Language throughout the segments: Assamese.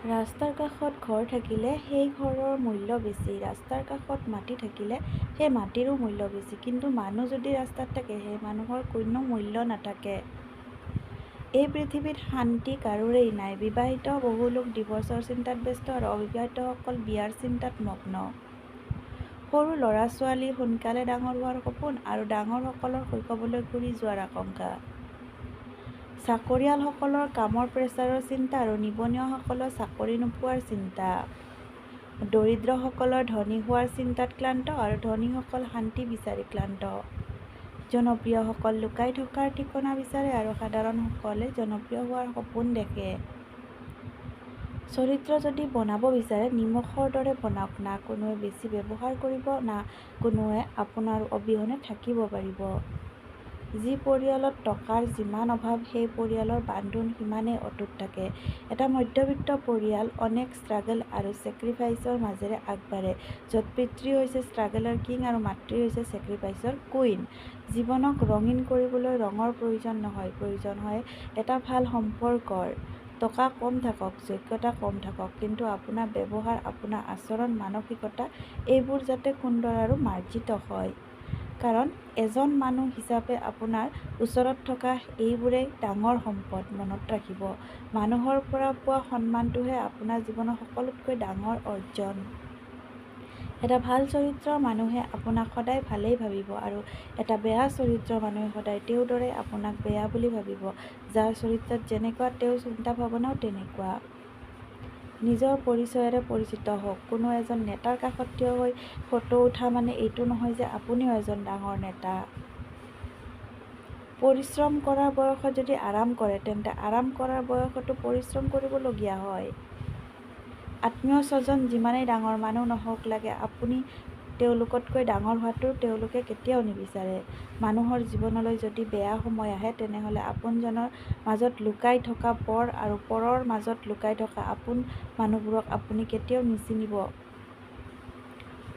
ৰাস্তাৰ কাষত ঘৰ থাকিলে সেই ঘৰৰ মূল্য বেছি, ৰাস্তাৰ কাষত মাটি থাকিলে সেই মাটিৰো মূল্য বেছি। কিন্তু মানুহ যদি ৰাস্তাত থাকে সেই মানুহৰ কোনো মূল্য নাথাকে। এই পৃথিৱীত শান্তি কাৰোৰেই নাই। বিবাহিত বহু লোক ডিভোৰ্চৰ চিন্তাত ব্যস্ত আৰু অবিবাহিতসকল বিয়াৰ চিন্তাত মগ্ন। সৰু ল'ৰা ছোৱালী সোনকালে ডাঙৰ হোৱাৰ সপোন আৰু ডাঙৰসকলৰ শৈশৱলৈ ঘূৰি যোৱাৰ আকাংক্ষা। চাকৰিয়ালসকলৰ কামৰ প্ৰেছাৰৰ চিন্তা আৰু নিবনুৱাসকলৰ চাকৰি নোপোৱাৰ চিন্তা। দৰিদ্ৰসকলৰ ধনী হোৱাৰ চিন্তাত ক্লান্ত আৰু ধনীসকল শান্তি বিচাৰি ক্লান্ত। জনপ্ৰিয়সকল লুকাই থকাৰ ঠিকনা বিচাৰে আৰু সাধাৰণসকলে জনপ্ৰিয় হোৱাৰ সপোন দেখে। চৰিত্ৰ যদি বনাব বিচাৰে নিমখৰ দৰে বনাওক, না কোনোৱে বেছি ব্যৱহাৰ কৰিব, না কোনোৱে আপোনাৰ অবিহনে থাকিব পাৰিব। যি পৰিয়ালত টকাৰ যিমান অভাৱ সেই পৰিয়ালৰ বান্ধোন সিমানেই অটুট থাকে। এটা মধ্যবিত্ত পৰিয়াল অনেক ষ্ট্ৰাগল আৰু ছেক্ৰিফাইচৰ মাজেৰে আগবাঢ়ে, য'ত পিতৃ হৈছে ষ্ট্ৰাগলৰ কিং আৰু মাতৃ হৈছে ছেক্ৰিফাইচৰ কুইন। জীৱনক ৰঙীন কৰিবলৈ ৰঙৰ প্ৰয়োজন নহয়, প্ৰয়োজন হয় এটা ভাল সম্পৰ্কৰ। টকা কম থাকক, যোগ্যতা কম থাকক, কিন্তু আপোনাৰ ব্যৱহাৰ, আপোনাৰ আচৰণ, মানসিকতা এইবোৰ যাতে সুন্দৰ আৰু মাৰ্জিত হয়। কাৰণ এজন মানুহ হিচাপে আপোনাৰ ওচৰত থকা এইবোৰেই ডাঙৰ সম্পদ। মনত ৰাখিব, মানুহৰ পৰা পোৱা সন্মানটোহে আপোনাৰ জীৱনৰ সকলোতকৈ ডাঙৰ অৰ্জন। এটা ভাল চৰিত্ৰৰ মানুহে আপোনাক সদায় ভালেই ভাবিব আৰু এটা বেয়া চৰিত্ৰৰ মানুহে সদায় তেওঁৰ দৰে আপোনাক বেয়া বুলি ভাবিব। যাৰ চৰিত্ৰত যেনেকুৱা তেওঁৰ চিন্তা ভাৱনাও তেনেকুৱা। নিজৰ পৰিচয়েৰে পৰিচিত হওক। কোনো এজন নেতাৰ কাষত থিয় হৈ ফটো উঠা মানে এইটো নহয় যে আপুনিও এজন ডাঙৰ নেতা। পৰিশ্ৰম কৰাৰ বয়সত যদি আৰাম কৰে তেন্তে আৰাম কৰাৰ বয়সতো পৰিশ্ৰম কৰিবলগীয়া হয়। আত্মীয় স্বজন যিমানেই ডাঙৰ মানুহ নহওক লাগে আপুনি তেওঁলোকতকৈ ডাঙৰ হোৱাটো তেওঁলোকে কেতিয়াও নিবিচাৰে। মানুহৰ জীৱনলৈ যদি বেয়া সময় আহে তেনেহ'লে আপোনজনৰ মাজত লুকাই থকা পৰ আৰু পৰৰ মাজত লুকাই থকা আপোন মানুহবোৰক আপুনি কেতিয়াও নিচিনিব।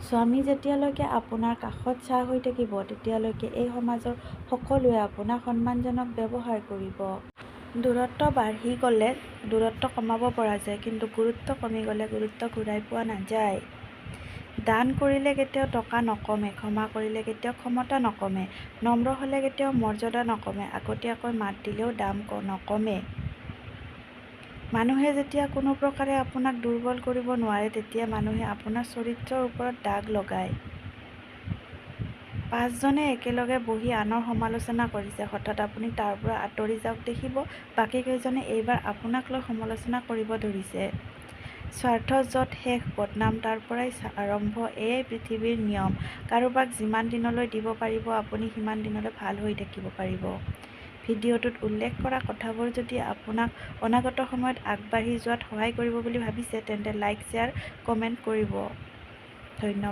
স্বামী যেতিয়ালৈকে আপোনাৰ কাষত ছাঁ হৈ থাকিব তেতিয়ালৈকে এই সমাজৰ সকলোৱে আপোনাক সন্মানজনক ব্যৱহাৰ কৰিব। দূৰত্ব বাঢ়ি গ'লে দূৰত্ব কমাব পৰা যায়, কিন্তু গুৰুত্ব কমি গ'লে গুৰুত্ব ঘূৰাই পোৱা নাযায়। দান কৰিলে কেতিয়াও টকা নকমে, ক্ষমা কৰিলে কেতিয়াও ক্ষমতা নকমে, নম্ৰ হ'লে কেতিয়াও মৰ্যাদা নকমে, আগতীয়াকৈ মাত দিলেও দাম নকমে। মানুহে যেতিয়া কোনো প্ৰকাৰে আপোনাক দুৰ্বল কৰিব নোৱাৰে তেতিয়া মানুহে আপোনাৰ চৰিত্ৰৰ ওপৰত দাগ লগায়। পাঁচজনে একেলগে বহি আনৰ সমালোচনা কৰিছে, হঠাৎ আপুনি তাৰ পৰা আঁতৰি যাওক দেখিব বাকী কেইজনে এইবাৰ আপোনাক লৈ সমালোচনা কৰিব ধৰিছে। স্বাৰ্থ য'ত শেষ, বদনাম তাৰ পৰাই আৰম্ভ। এয়াই পৃথিৱীৰ নিয়ম। কাৰোবাক যিমান দিনলৈ দিব পাৰিব আপুনি সিমান দিনলৈ ভাল হৈ থাকিব পাৰিব। ভিডিঅ'টোত উল্লেখ কৰা কথাবোৰ যদি আপোনাক অনাগত সময়ত আগবাঢ়ি যোৱাত সহায় কৰিব বুলি ভাবিছে তেন্তে লাইক, শ্বেয়াৰ, কমেণ্ট কৰিব। ধন্যবাদ।